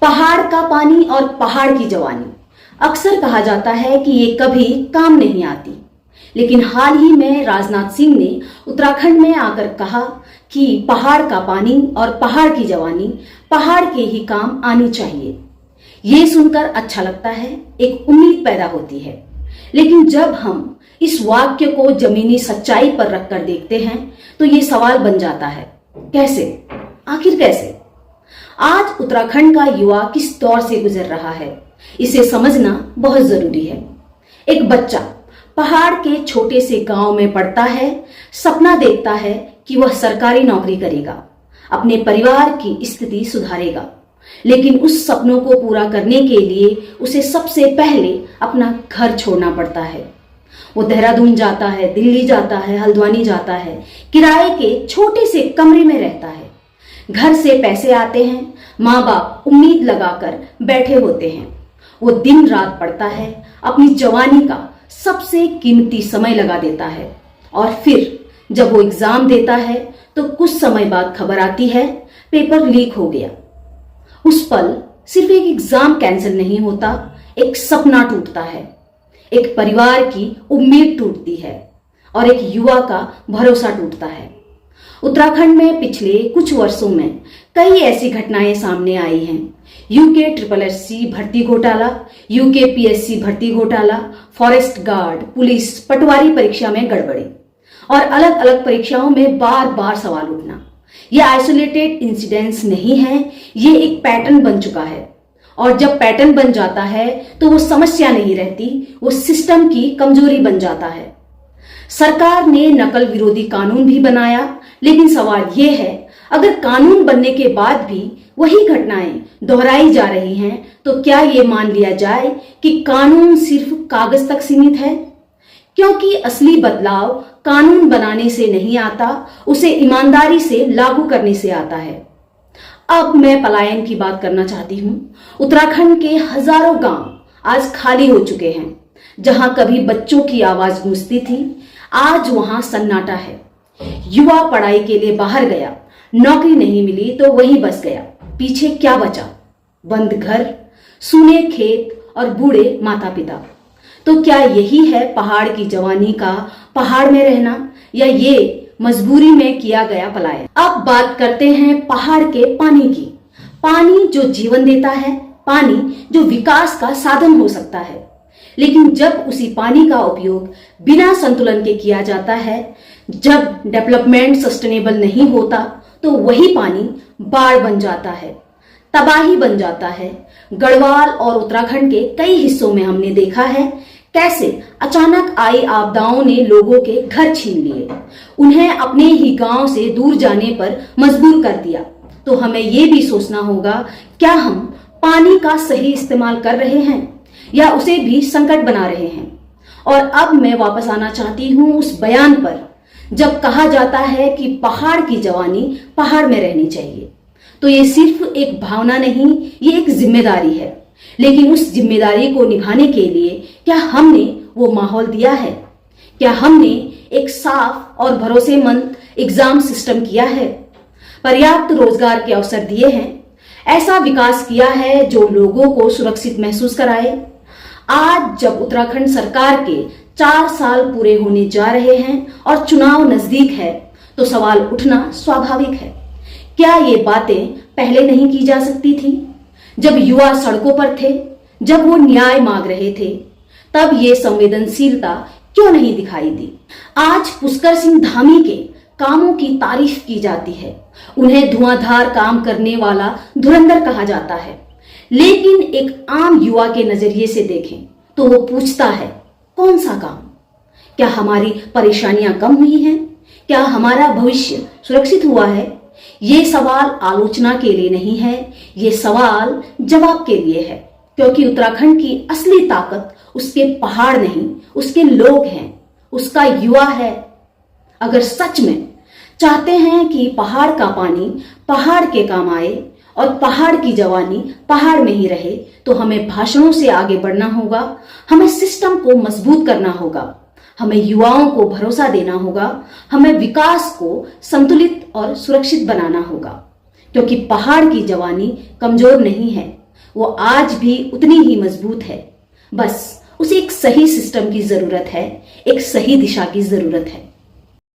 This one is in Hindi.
पहाड़ का पानी और पहाड़ की जवानी। अक्सर कहा जाता है कि ये कभी काम नहीं आती, लेकिन हाल ही में राजनाथ सिंह ने उत्तराखंड में आकर कहा कि पहाड़ का पानी और पहाड़ की जवानी पहाड़ के ही काम आनी चाहिए। ये सुनकर अच्छा लगता है, एक उम्मीद पैदा होती है। लेकिन जब हम इस वाक्य को जमीनी सच्चाई पर रखकर देखते हैं तो ये सवाल बन जाता है, कैसे, आखिर कैसे? आज उत्तराखंड का युवा किस दौर से गुजर रहा है, इसे समझना बहुत जरूरी है। एक बच्चा पहाड़ के छोटे से गांव में पढ़ता है, सपना देखता है कि वह सरकारी नौकरी करेगा, अपने परिवार की स्थिति सुधारेगा। लेकिन उस सपनों को पूरा करने के लिए उसे सबसे पहले अपना घर छोड़ना पड़ता है। वो देहरादून जाता है, दिल्ली जाता है, हल्द्वानी जाता है, किराए के छोटे से कमरे में रहता है। घर से पैसे आते हैं, माँ बाप उम्मीद लगाकर बैठे होते हैं। वो दिन रात पढ़ता है, अपनी जवानी का सबसे कीमती समय लगा देता है, और फिर जब वो एग्जाम देता है तो कुछ समय बाद खबर आती है पेपर लीक हो गया। उस पल सिर्फ एक एग्जाम कैंसिल नहीं होता, एक सपना टूटता है, एक परिवार की उम्मीद टूटती है और एक युवा का भरोसा टूटता है। उत्तराखंड में पिछले कुछ वर्षों में कई ऐसी घटनाएं सामने आई हैं। यूके SSSC भर्ती घोटाला, यूके PSC भर्ती घोटाला, फॉरेस्ट गार्ड, पुलिस, पटवारी परीक्षा में गड़बड़ी और अलग अलग परीक्षाओं में बार बार सवाल उठना। ये आइसोलेटेड इंसिडेंट्स नहीं है, ये एक पैटर्न बन चुका है। और जब पैटर्न बन जाता है तो वो समस्या नहीं रहती, वो सिस्टम की कमजोरी बन जाता है। सरकार ने नकल विरोधी कानून भी बनाया, लेकिन सवाल ये है, अगर कानून बनने के बाद भी वही घटनाएं दोहराई जा रही हैं तो क्या ये मान लिया जाए कि कानून सिर्फ कागज तक सीमित है? क्योंकि असली बदलाव कानून बनाने से नहीं आता, उसे ईमानदारी से लागू करने से आता है। अब मैं पलायन की बात करना चाहती हूँ। उत्तराखंड के हजारों गांव आज खाली हो चुके हैं। जहां कभी बच्चों की आवाज गूंजती थी, आज वहां सन्नाटा है। युवा पढ़ाई के लिए बाहर गया, नौकरी नहीं मिली तो वहीं बस गया। पीछे क्या बचा? बंद घर, सूने खेत और बूढ़े माता पिता। तो क्या यही है पहाड़ की जवानी का पहाड़ में रहना, या ये मजबूरी में किया गया पलायन? अब बात करते हैं पहाड़ के पानी की। पानी जो जीवन देता है, पानी जो विकास का साधन हो सकता है। लेकिन जब उसी पानी का उपयोग बिना संतुलन के किया जाता है, जब डेवलपमेंट सस्टेनेबल नहीं होता, तो वही पानी बाढ़ बन जाता है, तबाही बन जाता है। गढ़वाल और उत्तराखंड के कई हिस्सों में हमने देखा है कैसे अचानक आई आपदाओं ने लोगों के घर छीन लिए, उन्हें अपने ही गांव से दूर जाने पर मजबूर कर दिया। तो हमें ये भी सोचना होगा, क्या हम पानी का सही इस्तेमाल कर रहे हैं या उसे भी संकट बना रहे हैं? और अब मैं वापस आना चाहती हूँ उस बयान पर जब कहा जाता है कि पहाड़ की जवानी पहाड़ में रहनी चाहिए। तो ये सिर्फ एक भावना नहीं, ये एक जिम्मेदारी है। लेकिन उस जिम्मेदारी को निभाने के लिए क्या हमने वो माहौल दिया है? क्या हमने एक साफ और भरोसेमंद एग्जाम सिस्टम किया है? पर्याप्त रोजगार के अवसर दिए हैं? ऐसा विकास किया है जो लोगों को सुरक्षित महसूस कराए? आज जब उत्तराखंड सरकार के 4 साल पूरे होने जा रहे हैं और चुनाव नजदीक है, तो सवाल उठना स्वाभाविक है। क्या ये बातें पहले नहीं की जा सकती थी? जब युवा सड़कों पर थे, जब वो न्याय मांग रहे थे, तब ये संवेदनशीलता क्यों नहीं दिखाई दी? आज पुष्कर सिंह धामी के कामों की तारीफ की जाती है, उन्हें धुआंधार काम करने वाला धुरंधर कहा जाता है। लेकिन एक आम युवा के नजरिए से देखें तो वो पूछता है, कौन सा काम? क्या हमारी परेशानियां कम हुई हैं? क्या हमारा भविष्य सुरक्षित हुआ है? ये सवाल आलोचना के लिए नहीं है, ये सवाल जवाब के लिए है। क्योंकि उत्तराखंड की असली ताकत उसके पहाड़ नहीं, उसके लोग हैं, उसका युवा है। अगर सच में चाहते हैं कि पहाड़ का पानी पहाड़ के काम आए और पहाड़ की जवानी पहाड़ में ही रहे, तो हमें भाषणों से आगे बढ़ना होगा, हमें सिस्टम को मजबूत करना होगा, हमें युवाओं को भरोसा देना होगा, हमें विकास को संतुलित और सुरक्षित बनाना होगा। क्योंकि पहाड़ की जवानी कमजोर नहीं है, वो आज भी उतनी ही मजबूत है। बस उसे एक सही सिस्टम की जरूरत है, एक सही दिशा की जरूरत है।